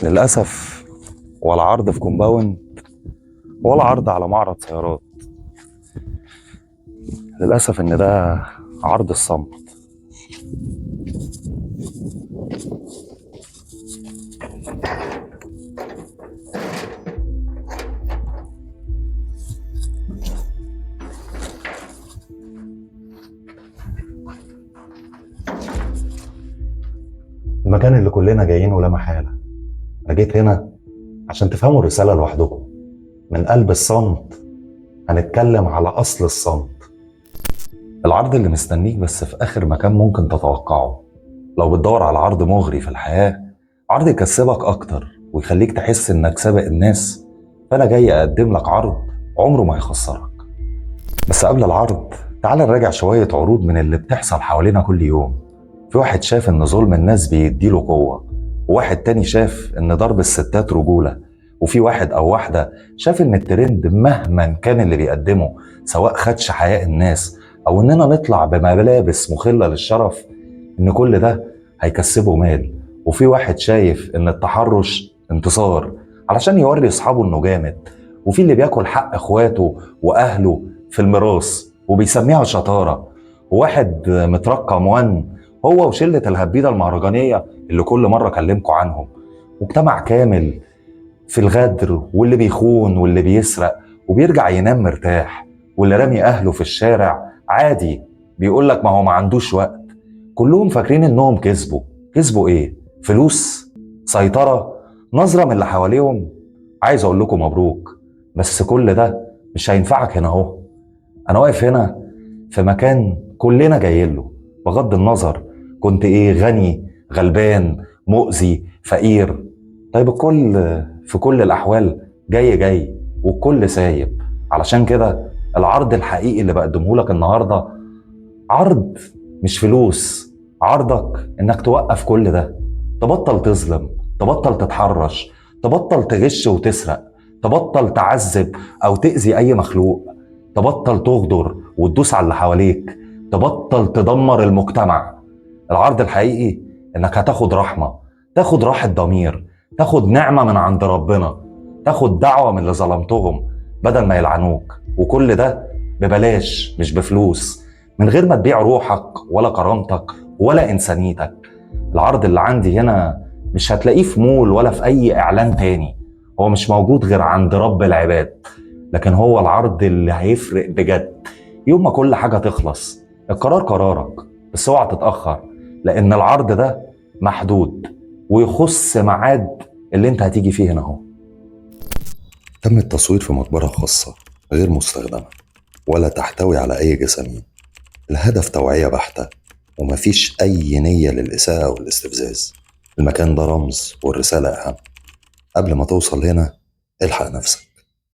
للأسف، ولا عرض في كومباوند ولا عرض على معرض سيارات. للأسف إن ده عرض الصمت. المكان اللي كلنا جايينه لا محالة. أنا جيت هنا عشان تفهموا الرسالة لوحدكم. من قلب الصمت هنتكلم على أصل الصمت. العرض اللي مستنيك بس في آخر مكان ممكن تتوقعه. لو بتدور على عرض مغري في الحياة، عرض يكسبك أكتر ويخليك تحس إنك سابق الناس، فأنا جاي أقدم لك عرض عمره ما هيخسرك. بس قبل العرض تعال نراجع شوية عروض من اللي بتحصل حوالينا كل يوم. في واحد شاف إن ظلم الناس بيديله قوة، وواحد تاني شاف إن ضرب الستات رجولة، وفي واحد أو واحدة شاف إن الترند مهما كان اللي بيقدمه، سواء خدش حياء الناس أو إننا نطلع بملابس مخلة للشرف، إن كل ده هيكسبه مال. وفي واحد شايف إن التحرش انتصار علشان يوري أصحابه إنه جامد. وفي اللي بياكل حق إخواته وأهله في الميراث وبيسميها شطارة. وواحد مترقم هو وشلة الهبيدة المهرجانية اللي كل مرة كلمكوا عنهم. مجتمع كامل في الغدر، واللي بيخون واللي بيسرق وبيرجع ينام مرتاح، واللي رامي أهله في الشارع عادي بيقولك ما هو ما عندوش وقت. كلهم فاكرين إنهم كسبوا إيه؟ فلوس؟ سيطرة؟ نظرة من اللي حواليهم؟ عايز أقول لكم مبروك، بس كل ده مش هينفعك هنا أهو. أنا واقف هنا في مكان كلنا جايين له، بغض النظر كنت إيه، غني غلبان مؤذي فقير. طيب الكل في كل الأحوال جاي والكل سايب. علشان كده العرض الحقيقي اللي بقدمه لك النهاردة عرض مش فلوس. عرضك إنك توقف كل ده، تبطل تظلم، تبطل تتحرش، تبطل تغش وتسرق، تبطل تعذب أو تأذي أي مخلوق، تبطل تغدر وتدوس على اللي حواليك، تبطل تدمر المجتمع. العرض الحقيقي إنك هتاخد رحمة، تاخد راحة ضمير، تاخد نعمة من عند ربنا، تاخد دعوة من اللي ظلمتهم بدل ما يلعنوك. وكل ده ببلاش مش بفلوس، من غير ما تبيع روحك ولا كرامتك ولا إنسانيتك. العرض اللي عندي هنا مش هتلاقيه في مول ولا في أي إعلان تاني. هو مش موجود غير عند رب العباد، لكن هو العرض اللي هيفرق بجد يوم ما كل حاجة تخلص. القرار قرارك، بس اوعى تتأخر، لأن العرض ده محدود ويخص ميعاد اللي انت هتيجي فيه هنا اهو. تم التصوير في مقبرة خاصة غير مستخدمة ولا تحتوي على أي جسامين. الهدف توعية بحتة، ومفيش أي نية للإساءة أو الاستفزاز. المكان ده رمز والرسالة أهم. قبل ما توصل هنا الحق نفسك.